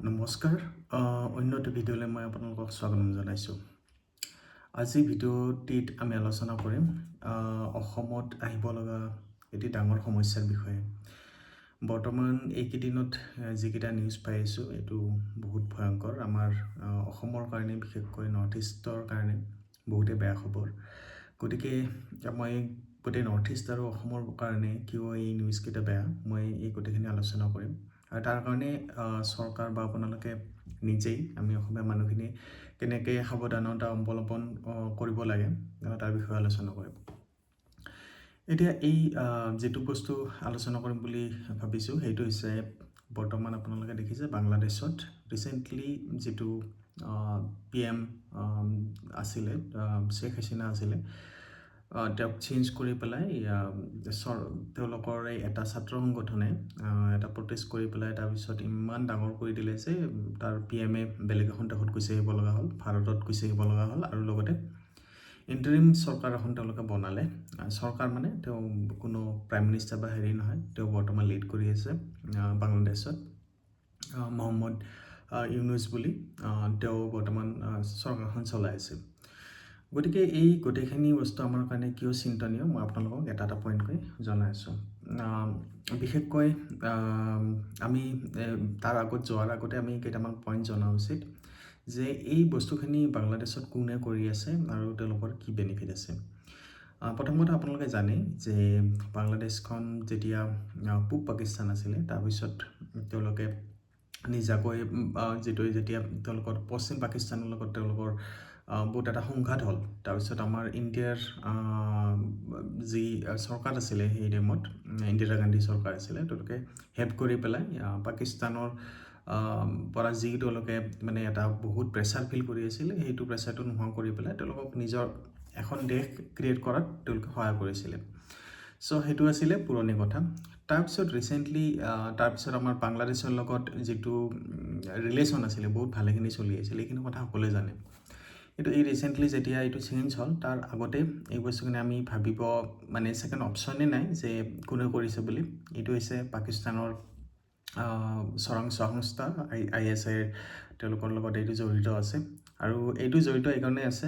নমস্কাৰ অন্য এটা ভিডিঅ'লৈ মই আপোনালোকক স্বাগতম জনাইছোঁ। আজি ভিডিঅ'টিত আমি আলোচনা কৰিম অসমত আহিব লগা এটি ডাঙৰ সমস্যাৰ বিষয়ে। বৰ্তমান এইকেইদিনত যিকেইটা নিউজ পাই আছোঁ এইটো বহুত ভয়ংকৰ। আমাৰ অসমৰ কাৰণে, বিশেষকৈ নৰ্থ ইষ্টৰ কাৰণে বহুতে বেয়া খবৰ। গতিকে মই গোটেই নৰ্থ ইষ্ট আৰু অসমৰ কাৰণে কিয় এই নিউজকেইটা বেয়া, মই এই গোটেইখিনি আলোচনা কৰিম। আৰু তাৰ কাৰণে চৰকাৰ বা আপোনালোকে নিজেই, আমি অসমীয়া মানুহখিনি কেনেকৈ সাৱধানতা অৱলম্বন কৰিব লাগে তাৰ বিষয়ে আলোচনা কৰিম। এতিয়া এই যিটো বস্তু আলোচনা কৰিম বুলি ভাবিছোঁ সেইটো হৈছে, বৰ্তমান আপোনালোকে দেখিছে বাংলাদেশত ৰিচেণ্টলি যিটো PM আছিলে, শ্বেখ হাছিনা আছিলে, তেওঁক চেঞ্জ কৰি পেলাই তেওঁলোকৰ এই এটা ছাত্ৰ সংগঠনে এটা প্ৰটেষ্ট কৰি পেলাই তাৰপিছত ইমান ডাঙৰ কৰি দিলে যে তাৰ PM-এ বেলেগ এখন দেশত গুচি আহিব লগা হ'ল, ভাৰতত গুচি আহিব লগা হ'ল। আৰু লগতে ইণ্টাৰিম চৰকাৰ এখন তেওঁলোকে বনালে। চৰকাৰ মানে তেওঁ কোনো প্ৰাইম মিনিষ্টাৰ বা হেৰি নহয়, তেওঁ বৰ্তমান লিড কৰি আছে বাংলাদেশত। মহম্মদ ইউনুছ বুলি তেওঁ বৰ্তমান চৰকাৰখন চলাই আছে। গতিকে এই গোটেইখিনি বস্তু আমাৰ কাৰণে কিয় চিন্তনীয়, মই আপোনালোকক এটা এটা পইণ্টকৈ জনাই আছোঁ। বিশেষকৈ আমি তাৰ আগত যোৱাৰ আগতে আমি কেইটামান পইণ্ট জনা উচিত যে এই বস্তুখিনি বাংলাদেশত কোনে কৰি আছে আৰু তেওঁলোকৰ কি বেনিফিট আছে। প্ৰথমতে আপোনালোকে জানে যে বাংলাদেশখন যেতিয়া পূব পাকিস্তান আছিলে, তাৰপিছত তেওঁলোকে নিজাকৈ যেতিয়া তেওঁলোকৰ পশ্চিম পাকিস্তানৰ লগত তেওঁলোকৰ বহুত এটা সংঘাত হ'ল। তাৰপিছত আমাৰ ইণ্ডিয়াৰ যি চৰকাৰ আছিলে সেই টাইমত, ইন্দিৰা গান্ধী চৰকাৰ আছিলে, তেওঁলোকে হেল্প কৰি পেলাই পাকিস্তানৰ পৰা যি তেওঁলোকে মানে এটা বহুত প্ৰেছাৰ ফিল কৰি আছিলে, সেইটো প্ৰেছাৰটো নোহোৱা কৰি পেলাই তেওঁলোকক নিজৰ এখন দেশ ক্ৰিয়েট কৰাত তেওঁলোকে সহায় কৰিছিলে। চ' সেইটো আছিলে পুৰণি কথা। তাৰপিছত ৰিচেণ্টলি তাৰপিছত আমাৰ বাংলাদেশৰ লগত যিটো ৰিলেশ্যন আছিলে বহুত ভালেখিনি চলি আছিলে, এইখিনি কথা সকলোৱে জানে। কিন্তু এই ৰিচেণ্টলি যেতিয়া এইটো চেঞ্জ হ'ল, তাৰ আগতে এই বস্তুখিনি আমি ভাবিব মানে ছেকেণ্ড অপশ্যনেই নাই যে কোনে কৰিছে বুলি। এইটো হৈছে পাকিস্তানৰ চোৰাংচোৱা সংস্থা ISI তেওঁলোকৰ লগত এইটো জড়িত আছে। আৰু এইটো জড়িত এইকাৰণে আছে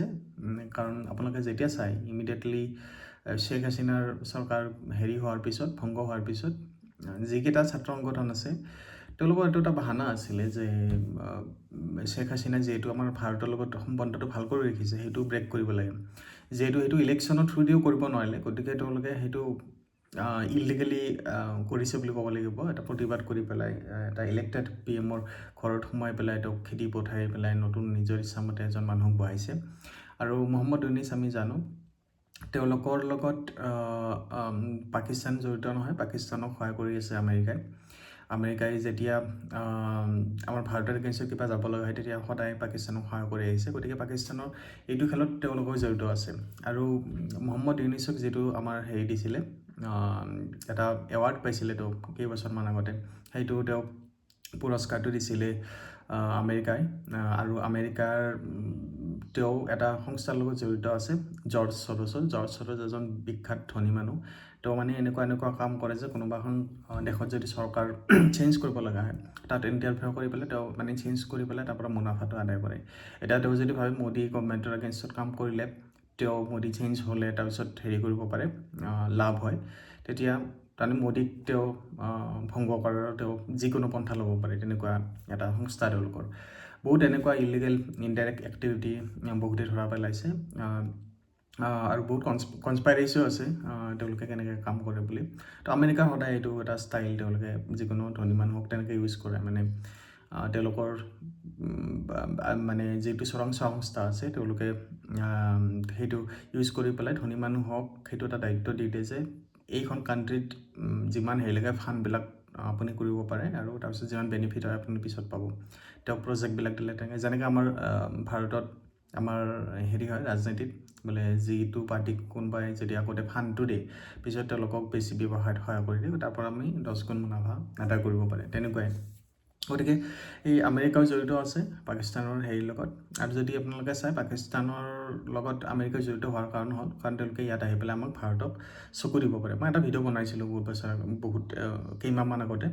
কাৰণ আপোনালোকে যেতিয়া চাই ইমিডিয়েটলি শ্বেখ হাছিনাৰ চৰকাৰ হোৱাৰ পিছত, ভংগ হোৱাৰ পিছত যিকেইটা ছাত্ৰ সংগঠন আছে তেওঁলোকৰ এইটো এটা বাহানা আছিলে যে শ্বেখ হাছিনা যিহেতু আমাৰ ভাৰতৰ লগত সম্বন্ধটো ভাল কৰি ৰাখিছে, সেইটো ব্ৰেক কৰিব লাগে। যিহেতু সেইটো ইলেকশ্যনৰ থ্ৰুদিও কৰিব নোৱাৰিলে, গতিকে তেওঁলোকে সেইটো ইলিগেলি কৰিছে বুলি ক'ব লাগিব। এটা প্ৰতিবাদ কৰি পেলাই এটা ইলেক্টেড PM-ৰ ঘৰত সোমাই পেলাই তেওঁক খেদি পঠাই পেলাই নতুন নিজৰ ইচ্ছামতে এজন মানুহক বহাইছে। আৰু মহম্মদ ইউনুছ আমি জানো তেওঁলোকৰ লগত পাকিস্তান জড়িত নহয়, পাকিস্তানক সহায় কৰি আছে আমেৰিকাই যেতিয়া আমাৰ ভাৰতৰ এগেইনষ্টত কিবা যাব লগা হয় তেতিয়া সদায় পাকিস্তানক সহায় কৰি আহিছে। গতিকে পাকিস্তানৰ এইটো খেলত তেওঁলোকৰ জড়িত আছে। আৰু মহম্মদ ইউনুছক যিটো আমাৰ হেৰি দিছিলে, এটা এৱাৰ্ড পাইছিলে তেওঁ কেইবছৰমান আগতে, সেইটো তেওঁক পুৰস্কাৰটো দিছিলে আমেৰিকাই। আৰু আমেৰিকাৰ তেওঁ এটা সংস্থাৰ লগত জড়িত আছে, জৰ্জ চৰোছ এজন বিখ্যাত ধনী মানুহ। তেওঁ মানে এনেকুৱা কাম কৰে যে কোনোবা এখন দেশত যদি চৰকাৰ চেঞ্জ কৰিব লগা হয়, তাত ইণ্টাৰফেয়াৰ কৰি পেলাই তেওঁ মানে চেঞ্জ কৰি পেলাই তাৰ পৰা মুনাফাটো আদায় কৰে। এতিয়া তেওঁ যদি ভাবে মোদী গভৰ্ণমেণ্টৰ এগেইনষ্টত কাম কৰিলে মোদী চেঞ্জ হ'লে তাৰপিছত হেৰি কৰিব পাৰে, লাভ হয়, তেতিয়া তাৰমানে মোদীক তেওঁ ভংগ কৰাৰ তেওঁ যিকোনো পন্থা ল'ব পাৰে। তেনেকুৱা এটা সংস্থা তেওঁলোকৰ। বহুত এনেকুৱা ইলিগেল ইনডাইৰেক্ট এক্টিভিটি বহুতে ধৰা পেলাইছে। আৰু বহুত কনস্পাইৰেচিও আছে তেওঁলোকে কেনেকৈ কাম কৰে বুলি। তো আমেৰিকাৰ সদায় এইটো এটা ষ্টাইল, তেওঁলোকে যিকোনো ধনী মানুহক তেনেকৈ ইউজ কৰে। মানে তেওঁলোকৰ মানে যিটো চোৰাংচোৱা সংস্থা আছে তেওঁলোকে সেইটো ইউজ কৰি পেলাই ধনী মানুহক সেইটো এটা দায়িত্ব দি দিয়ে যে এইখন কাণ্ট্ৰিত যিমান হেৰিলৈকে ফাণ্ডবিলাক আপুনি কৰিব পাৰে আৰু তাৰপিছত যিমান বেনিফিট হয় আপুনি পিছত পাব। তেওঁ প্ৰজেক্টবিলাক দিলে তেনেকৈ, যেনেকৈ আমাৰ ভাৰতত আমাৰ হেৰি হয় ৰাজনীতিত, বোলে যিটো পাৰ্টিক কোনোবাই যদি আগতে ফাণ্ডটো দিয়ে পিছত তেওঁলোকক বেছি ব্যৱসায়ত সহায় কৰি দিয়ে, তাৰ পৰা আমি 10 গুণ মুনাফা আদায় কৰিব পাৰে। তেনেকুৱাই গতিকে এই আমেৰিকাও জড়িত আছে পাকিস্তানৰ হেৰিৰ লগত। আৰু যদি আপোনালোকে চাই পাকিস্তানৰ লগত আমেৰিকা জড়িত হোৱাৰ কাৰণ হ'ল কাৰণ তেওঁলোকে ইয়াত আহি পেলাই আমাক ভাৰতক চকু দিব পাৰে। মই এটা ভিডিঅ' বনাইছিলোঁ বহুত কেইমাহমান আগতে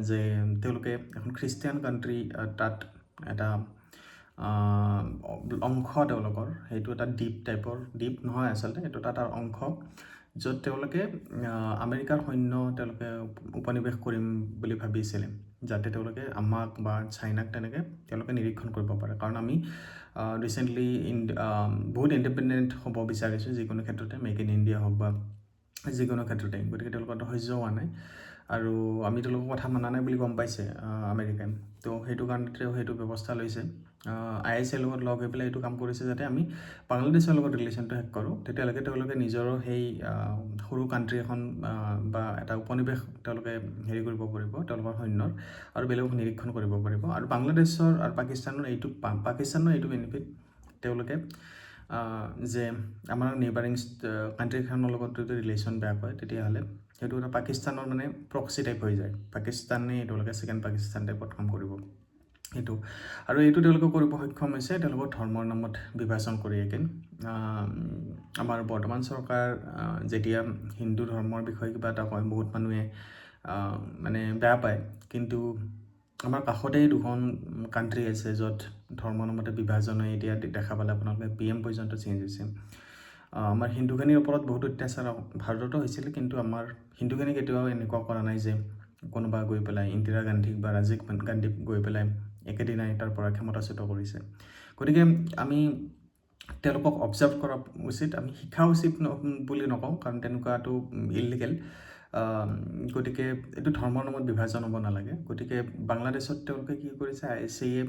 যে তেওঁলোকে এখন খ্ৰীষ্টিয়ান কাণ্ট্ৰি, তাত এটা অংশ তেওঁলোকৰ, সেইটো এটা দ্বীপ টাইপৰ, দ্বীপ নহয় আচলতে, এইটো এটা অংশ য'ত তেওঁলোকে আমেৰিকাৰ সৈন্য তেওঁলোকে উপনিৱেশ কৰিম বুলি ভাবিছিলে, যাতে তেওঁলোকে আমাক বা চাইনাক তেনেকৈ তেওঁলোকে নিৰীক্ষণ কৰিব পাৰে। কাৰণ আমি ৰিচেণ্টলি বহুত ইণ্ডিপেণ্ডেণ্ট হ'ব বিচাৰিছোঁ যিকোনো ক্ষেত্ৰতে, মেক ইন ইণ্ডিয়া হওক বা যিকোনো ক্ষেত্ৰতে। গতিকে তেওঁলোকৰ ধৈৰ্য হোৱা নাই আৰু আমি তেওঁলোকৰ কথা মানা নাই বুলি গম পাইছে আমেৰিকাই। তো সেইটো কাৰণে তেওঁ সেইটো ব্যৱস্থা লৈছে, ISIৰ লগত লগ হৈ পেলাই এইটো কাম কৰিছে যাতে আমি বাংলাদেশৰ লগত ৰিলেশ্যনটো শেষ কৰোঁ। তেতিয়ালৈকে তেওঁলোকে নিজৰো সেই সৰু কাণ্ট্ৰি এখন বা এটা উপনিৱেশ তেওঁলোকে হেৰি কৰিব পাৰিব তেওঁলোকৰ সৈন্যৰ, আৰু বেলেগক নিৰীক্ষণ কৰিব পাৰিব। আৰু বাংলাদেশৰ আৰু পাকিস্তানৰ এইটো বেনিফিট, তেওঁলোকে যে আমাৰ নেইবাৰিং কাণ্ট্ৰিখনৰ লগত যদি ৰিলেশ্যন বেয়া হয় তেতিয়াহ'লে সেইটো এটা পাকিস্তানৰ মানে প্ৰক্সি টাইপ হৈ যায়, পাকিস্তানে তেওঁলোকে ছেকেণ্ড পাকিস্তান টাইপত কাম কৰিব সেইটো। আৰু এইটো তেওঁলোকে কৰিব সক্ষম হৈছে তেওঁলোকৰ ধৰ্মৰ নামত বিভাজন কৰি। আমাৰ বৰ্তমান চৰকাৰ যেতিয়া হিন্দু ধৰ্মৰ বিষয়ে কিবা এটা কয় বহুত মানুহে মানে বেয়া পায়, কিন্তু আমাৰ কাষতেই দুখন কাণ্ট্ৰি আছে য'ত ধৰ্মৰ নামতে বিভাজন হয়। এতিয়া দেখা পালে আপোনালোকে PM পৰ্যন্ত চেঞ্জ হৈছে। আমাৰ হিন্দুখিনিৰ ওপৰত বহুত অত্যাচাৰ ভাৰততো হৈছিলে, কিন্তু আমাৰ হিন্দুখিনি কেতিয়াও এনেকুৱা কৰা নাই যে কোনোবা গৈ পেলাই ইন্দিৰা গান্ধীক বা ৰাজীৱ গান্ধীক গৈ পেলাই একেদিনাই তাৰ পৰা ক্ষমতাচ্যুত কৰিছে। গতিকে আমি তেওঁলোকক অবজাৰ্ভ কৰা উচিত, আমি শিকা উচিত বুলি নকওঁ, কাৰণ তেনেকুৱাটো ইলিগেল। গতিকে এইটো ধৰ্মৰ নামত বিভাজন হ'ব নালাগে। গতিকে বাংলাদেশত তেওঁলোকে কি কৰিছে, ISIয়ে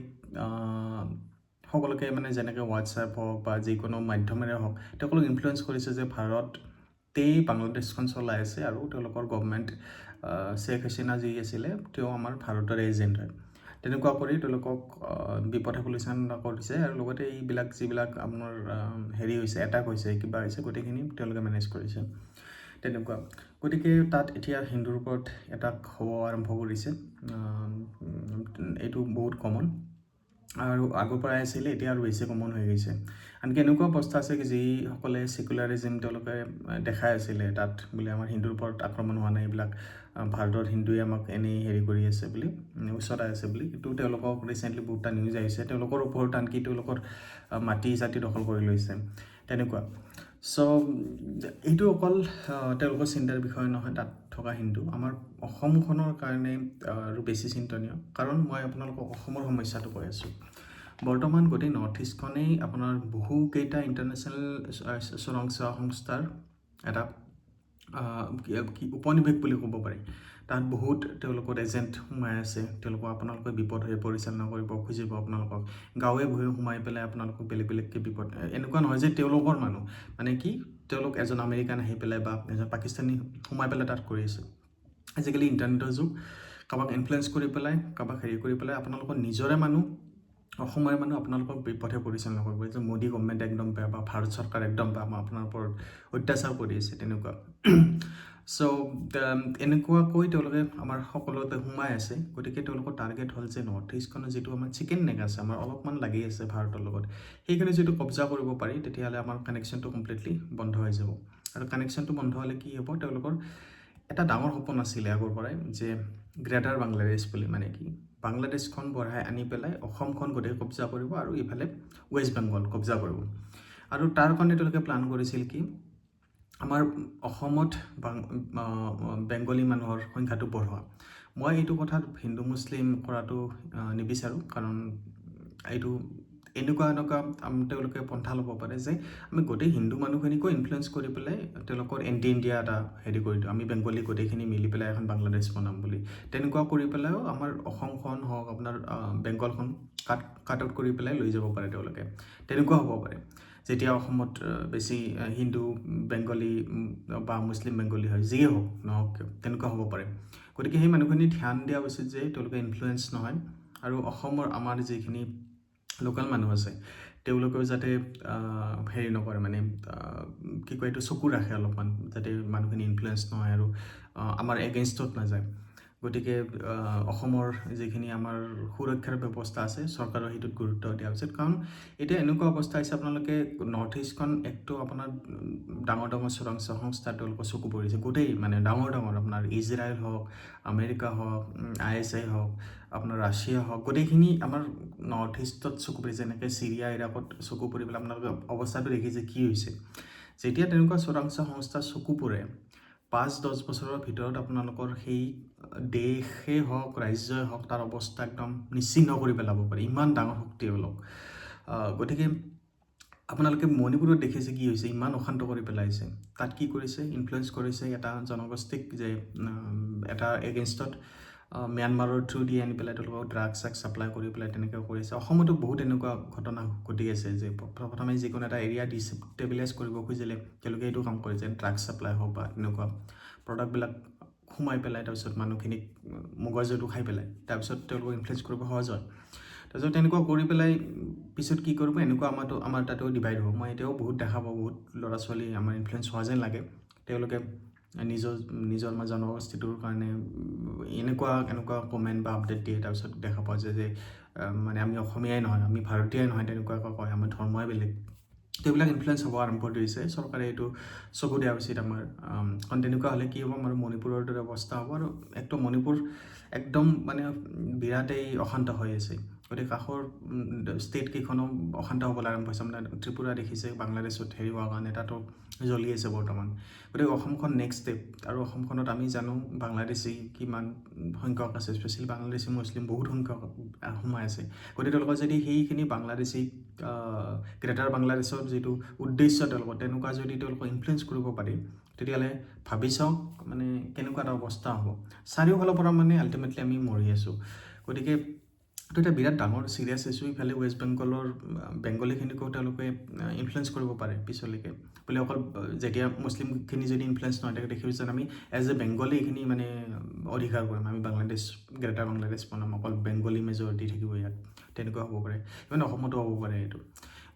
সকলোকে মানে যেনেকৈ হোৱাটছএপ হওক বা যিকোনো মাধ্যমেৰে হওক তেওঁলোকক ইনফ্লুৱেঞ্চ কৰিছে যে ভাৰতেই বাংলাদেশখন চলাই আছে, আৰু তেওঁলোকৰ গভৰ্ণমেণ্ট শ্বেখ হাছিনা যি আছিলে তেওঁ আমাৰ ভাৰতৰ এজেণ্ট হয়। তেনেকুৱা কৰি তেওঁলোকক বিপথে পৰিচালনা কৰিছে, আৰু লগতে এইবিলাক যিবিলাক আপোনাৰ হেৰি হৈছে, এটাক হৈছে, কিবা হৈছে, গোটেইখিনি তেওঁলোকে মেনেজ কৰিছে তেনেকুৱা। গতিকে তাত এতিয়া হিন্দুৰ ওপৰত এটাক হ'ব আৰম্ভ কৰিছে, এইটো বহুত কমন, আৰু আগৰ পৰাই আছিলে, এতিয়া আৰু বেছি কমন হৈ গৈছে। আনকি এনেকুৱা অৱস্থা আছে কি যিসকলে ছেকুলাৰিজিম তেওঁলোকে দেখাই আছিলে তাত বোলে আমাৰ হিন্দুৰ ওপৰত আক্ৰমণ হোৱা নাই, এইবিলাক ভাৰতৰ হিন্দুৱে আমাক এনেই হেৰি কৰি আছে বুলি, উচতাই আছে বুলি, কিন্তু তেওঁলোকক ৰিচেণ্টলি বহুতটা নিউজ আহিছে তেওঁলোকৰ ওপৰত আনকি তেওঁলোকৰ মাটি জাতি দখল কৰি লৈছে তেনেকুৱা। চ' এইটো অকল তেওঁলোকৰ চিন্তাৰ বিষয় নহয়, তাত থকা হিন্দু আমাৰ অসমখনৰ কাৰণে আৰু বেছি চিন্তনীয়। কাৰণ মই আপোনালোকক অসমৰ সমস্যাটো কৈ আছোঁ। বৰ্তমান গোটেই নৰ্থ ইষ্টখনেই আপোনাৰ বহুকেইটা ইণ্টাৰনেশ্যনেল চোৰাংচোৱা সংস্থাৰ এটা উপনিৱেশ বুলি ক'ব পাৰি। তাত বহুত তেওঁলোকৰ এজেণ্ট সোমাই আছে, তেওঁলোকক আপোনালোকে বিপদ হৈ পৰিচালনা কৰিব খুজিব, আপোনালোকক গাঁৱে ভূঞে সোমাই পেলাই আপোনালোকক বেলেগকৈ বিপদ। এনেকুৱা নহয় যে তেওঁলোকৰ মানুহ, মানে কি তেওঁলোক এজন আমেৰিকান আহি পেলাই বা এজন পাকিস্তানী সোমাই পেলাই তাত কৰি আছে। আজিকালি ইণ্টাৰনেটৰ যুগ, কাৰোবাক ইনফ্লুৱেঞ্চ কৰি পেলাই, কাৰোবাক হেৰি কৰি পেলাই আপোনালোকৰ নিজৰে মানুহ, অসমৰে মানুহ আপোনালোকক বিপথে পৰিচালনা কৰিব, যে মোদী গভৰ্ণমেণ্ট একদম বেয়া বা ভাৰত চৰকাৰ একদম বেয়া, আপোনাৰ ওপৰত অত্যাচাৰ কৰি আছে তেনেকুৱা। চ' এনেকুৱাকৈ তেওঁলোকে আমাৰ সকলোতে সোমাই আছে। গতিকে তেওঁলোকৰ টাৰ্গেট হ'ল যে নৰ্থ ইষ্টখনৰ যিটো আমাৰ চিকেন নেক আছে, আমাৰ অলপমান লাগি আছে ভাৰতৰ লগত, সেইখিনি যিটো কব্জা কৰিব পাৰি তেতিয়াহ'লে আমাৰ কানেকশ্যনটো কমপ্লিটলি বন্ধ হৈ যাব। আৰু কানেকশ্যনটো বন্ধ হ'লে কি হ'ব, তেওঁলোকৰ এটা ডাঙৰ সপোন আছিলে আগৰ পৰাই যে গ্ৰেটাৰ বাংলাদেশ বুলি, মানে কি বাংলাদেশখন বঢ়াই আনি পেলাই অসমখন গোটেই কব্জা কৰিব আৰু ইফালে ৱেষ্ট বেংগল কব্জা কৰিব। আৰু তাৰ কাৰণে তেওঁলোকে প্লান কৰিছিল কি আমাৰ অসমত বেংগলী মানুহৰ সংখ্যাটো বঢ়োৱা। মই এইটো কথাত হিন্দু মুছলিম কৰাটো নিবিচাৰোঁ, কাৰণ এইটো এনেকুৱা তেওঁলোকে পন্থা ল'ব পাৰে যে আমি গোটেই হিন্দু মানুহখিনিকো ইনফ্লুৱেঞ্চ কৰি পেলাই তেওঁলোকৰ এণ্টি ইণ্ডিয়া এটা হেৰি কৰি দিওঁ, আমি বেংগলী গোটেইখিনি মিলি পেলাই এখন বাংলাদেশ বনাম বুলি। তেনেকুৱা কৰি পেলাইও আমাৰ অসমখন হওক আপোনাৰ বেংগলখন কাট আউট কৰি পেলাই লৈ যাব পাৰে তেওঁলোকে। তেনেকুৱা হ'ব পাৰে যেতিয়া অসমত বেছি হিন্দু বেংগলী বা মুছলিম বেংগলী হয়, যিয়ে হওক নহওক কিয় তেনেকুৱা হ'ব পাৰে। গতিকে সেই মানুহখিনি ধ্যান দিয়া উচিত যে তেওঁলোকে ইনফ্লুৱেঞ্চ নহয়, আৰু অসমৰ আমাৰ যিখিনি লোকেল মানুহ আছে তেওঁলোকেও যাতে হেৰি নকৰে, মানে কি কয় এইটো চকু ৰাখে অলপমান, যাতে মানুহখিনি ইনফ্লুৱেঞ্চ নহয় আৰু আমাৰ এগেইনষ্টত নাযায়। গতিকে অসমৰ যিখিনি আমাৰ সুৰক্ষাৰ ব্যৱস্থা আছে চৰকাৰৰ সেইটোত গুৰুত্ব দিয়া উচিত কাৰণ এতিয়া এনেকুৱা অৱস্থা হৈছে আপোনালোকে নৰ্থ ইষ্টখন একটো আপোনাৰ ডাঙৰ ডাঙৰ চোৰাংচোৱা সংস্থা তেওঁলোকৰ চকু পৰিছে গোটেই মানে ডাঙৰ আপোনাৰ ইজৰাইল হওক আমেৰিকা হওক ISI হওক আপোনাৰ ৰাছিয়া হওক গোটেইখিনি আমাৰ নৰ্থ ইষ্টত চকু পৰিছে যেনেকৈ চিৰিয়া ইৰাকত চকু পৰি পেলাই আপোনালোকে অৱস্থাটো দেখিছে কি হৈছে যেতিয়া তেনেকুৱা চোৰাংচোৱা সংস্থা চকু পৰে 5-10 বছৰৰ ভিতৰত আপোনালোকৰ সেই দেশেই হওক ৰাজ্যই হওক তাৰ অৱস্থা একদম নিশ্চিহ্ন কৰি পেলাব পাৰে ইমান ডাঙৰ শক্তি তেওঁলোক গতিকে আপোনালোকে মণিপুৰত দেখিছে কি হৈছে ইমান অশান্ত কৰি পেলাইছে তাত কি কৰিছে ইনফ্লুৱেঞ্চ কৰিছে এটা জনগোষ্ঠীক যে এটা এগেইনষ্টত ম্যানমাৰৰ থ্ৰু দি আনি পেলাই তেওঁলোকক ড্ৰাগছ ছাপ্লাই কৰি পেলাই তেনেকৈ কৰিছে অসমতো বহুত এনেকুৱা ঘটনা ঘটি আছে যে প্ৰথমে যিকোনো এটা এৰিয়া ডিষ্টেবিলাইজ কৰিব খুজিলে তেওঁলোকে এইটো কাম কৰিছে ড্ৰাগছ ছাপ্লাই হওক বা এনেকুৱা প্ৰডাক্টবিলাক সোমাই পেলাই তাৰপিছত মানুহখিনিক মগজুটো খাই পেলাই তাৰপিছত তেওঁলোকক ইনফ্লুৱেঞ্চ কৰিব সহজ হয় তাৰপিছত তেনেকুৱা কৰি পেলাই পিছত কি কৰিব এনেকুৱা আমাৰ তাতেও ডিভাইড হ'ব মই এতিয়াও বহুত দেখা পাওঁ বহুত ল'ৰা ছোৱালী আমাৰ ইনফ্লুৱেঞ্চ হোৱা যেন লাগে তেওঁলোকে নিজৰ জনগোষ্ঠীটোৰ কাৰণে এনেকুৱা কমেণ্ট বা আপডেট দিয়ে তাৰপিছত দেখা পোৱা যায় যে মানে আমি অসমীয়াই নহয় আমি ভাৰতীয়ই নহয় তেনেকুৱাকৈ কয় আমাৰ ধৰ্মই বেলেগ এইবিলাক ইনফ্লুৱেঞ্চ হ'ব আৰম্ভ কৰিছে চৰকাৰে এইটো চকু দিয়া উচিত আমাৰ কাৰণ তেনেকুৱা হ'লে কি হ'ব আমাৰ মণিপুৰৰ দৰে অৱস্থা হ'ব আৰু একদম মণিপুৰ একদম মানে বিৰাটেই অশান্ত হৈ আছে গতিকে কাষৰ ষ্টেট কেইখনো অশান্ত হ'বলৈ আৰম্ভ হৈছে মানে ত্ৰিপুৰা দেখিছে বাংলাদেশত হেৰি হোৱাৰ কাৰণে তাতো জ্বলি আছে বৰ্তমান গতিকে অসমখন নেক্সট ষ্টেপ আৰু অসমখনত আমি জানো বাংলাদেশী কিমান সংখ্যক আছে স্পেচিয়েলি বাংলাদেশী মুছলিম বহুত সংখ্যক সোমাই আছে গতিকে তেওঁলোকৰ যদি সেইখিনি বাংলাদেশী গ্ৰেটাৰ বাংলাদেশৰ যিটো উদ্দেশ্য তেওঁলোকৰ তেনেকুৱা যদি তেওঁলোকক ইনফ্লুৱেঞ্চ কৰিব পাৰি তেতিয়াহ'লে ভাবি চাওক মানে কেনেকুৱা এটা অৱস্থা হ'ব চাৰিওফালৰ পৰা মানে আল্টিমেটলি আমি মৰি আছোঁ গতিকে এইটো এটা বিৰাট ডাঙৰ চিৰিয়াছ ইছ্যু ইফালে ৱেষ্ট বেংগলীখিনিকো তেওঁলোকে ইনফ্লুৱেঞ্চ কৰিব পাৰে পিছলৈকে বুলি অকল যেতিয়া মুছলিমখিনি যদি ইনফ্লুৱেঞ্চ নহয় তেতিয়া দেখিছোঁ যেন আমি এজ এ বেংগলী এইখিনি মানে অধিকাৰ কৰিম আমি বাংলাদেশ গ্ৰেটাৰ বাংলাদেশ বনাম অকল বেংগলী মেজৰিটি থাকিব ইয়াত তেনেকুৱা হ'ব পাৰে ইভেন অসমতো হ'ব পাৰে এইটো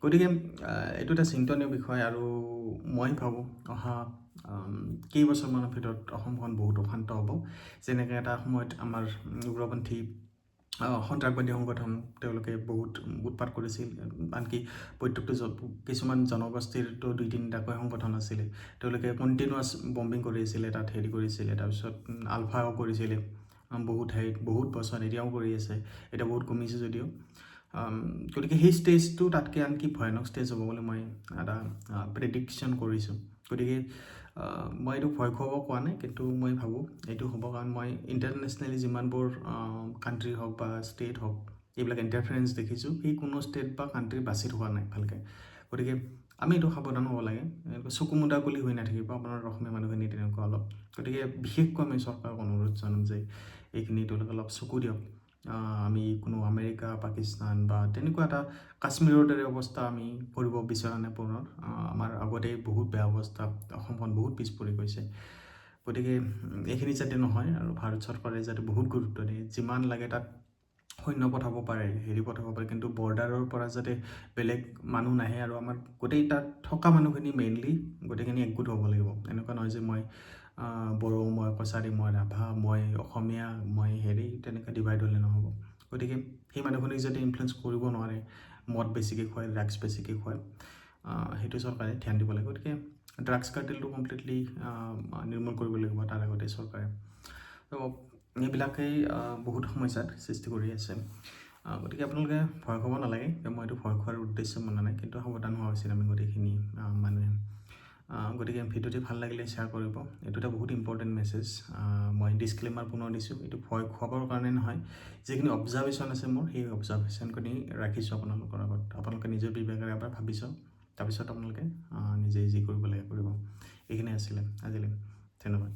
গতিকে এইটো এটা চিন্তনীয় বিষয় আৰু মই ভাবোঁ অহা কেইবছৰমানৰ ভিতৰত অসমখন বহুত অশান্ত হ'ব যেনেকৈ এটা সময়ত আমাৰ উগ্ৰপন্থী সন্ত্ৰাসবাদী সংগঠন তেওঁলোকে বহুত উৎপাত কৰিছিল আনকি প্ৰত্যেকটো কিছুমান জনগোষ্ঠীৰতো 2-3টাকৈ সংগঠন আছিলে তেওঁলোকে কণ্টিনিউৱাছ বম্বিং কৰিছিলে তাত হেৰি কৰিছিলে তাৰপিছত আলফাও কৰিছিলে বহুত ঠাইত বহুত বছৰ এতিয়াও কৰি আছে এতিয়া বহুত কমিছে যদিও গতিকে সেই ষ্টেজটো তাতকৈ আনকি ভয়ানক ষ্টেজ হ'ব বুলি মই এটা প্ৰেডিকশ্যন কৰিছোঁ গতিকে মই এইটো ভয় খুৱাব কোৱা নাই কিন্তু মই ভাবোঁ এইটো হ'ব কাৰণ মই ইণ্টাৰনেশ্যনেলি যিমানবোৰ কাণ্ট্ৰি হওক বা ষ্টেট হওক এইবিলাক ইণ্টাৰফাৰেঞ্চ দেখিছোঁ সেই কোনো ষ্টেট বা কাণ্ট্ৰি বাছি থকা নাই ভালকৈ গতিকে আমি এইটো সাৱধান হ'ব লাগে চকু মুদাকলি হৈ নাথাকিব আপোনাৰ অসমীয়া মানুহখিনি তেনেকুৱা অলপ গতিকে বিশেষকৈ আমি চৰকাৰক অনুৰোধ জনাম যে এইখিনি তেওঁলোকে অলপ চকু দিয়ক আমি কোনো আমেৰিকা পাকিস্তান বা তেনেকুৱা এটা কাশ্মীৰৰ দৰে অৱস্থা আমি কৰিব বিচৰা নাই পুনৰ আমাৰ আগতেই বহুত বেয়া অৱস্থা অসমখন বহুত পিছ পৰি গৈছে গতিকে এইখিনি যাতে নহয় আৰু ভাৰত চৰকাৰে যাতে বহুত গুৰুত্ব দিয়ে যিমান লাগে তাত সৈন্য পঠাব পাৰে পঠাব পাৰে কিন্তু বৰ্ডাৰৰ পৰা যাতে বেলেগ মানুহ নাহে আৰু আমাৰ গোটেই তাত থকা মানুহখিনি মেইনলি গোটেইখিনি একগোট হ'ব লাগিব এনেকুৱা নহয় যে মই বড়ো মই কছাৰী মই ৰাভা মই অসমীয়া মই তেনেকৈ ডিভাইড হ'লে নহ'ব গতিকে সেই মানুহখিনিক যদি ইনফ্লুৱেঞ্চ কৰিব নোৱাৰে মদ বেছিকৈ খুৱায় ড্ৰাগছ বেছিকৈ খুৱায় সেইটো চৰকাৰে ধ্যান দিব লাগে গতিকে ড্ৰাগছ কাৰ্টেলটো কমপ্লিটলি নিৰ্মূল কৰিব লাগিব তাৰ আগতে চৰকাৰে তো এইবিলাকেই বহুত সমস্যাৰ সৃষ্টি কৰি আছে গতিকে আপোনালোকে ভয় খাব নালাগে মই এইটো ভয় খোৱাৰ উদ্দেশ্য মনা নাই কিন্তু সাৱধান হোৱা উচিত আমি গোটেইখিনি মানুহে গতিকে ভিডিঅ'টি ভাল লাগিলে শ্বেয়াৰ কৰিব এইটো এটা বহুত ইম্পৰ্টেণ্ট মেছেজ মই ডিছক্লেমাৰ পুনৰ দিছোঁ এইটো ভয় খুৱাবৰ কাৰণে নহয় যিখিনি অবজাৰ্ভেশ্যন আছে মোৰ সেই অবজাৰ্ভেশ্যনখিনি ৰাখিছোঁ আপোনালোকৰ আগত আপোনালোকে নিজৰ বিবেকেৰে এবাৰ ভাবি চাওক তাৰপিছত আপোনালোকে নিজেই যি কৰিব লাগে কৰিব এইখিনি আছিলে আজিলৈ ধন্যবাদ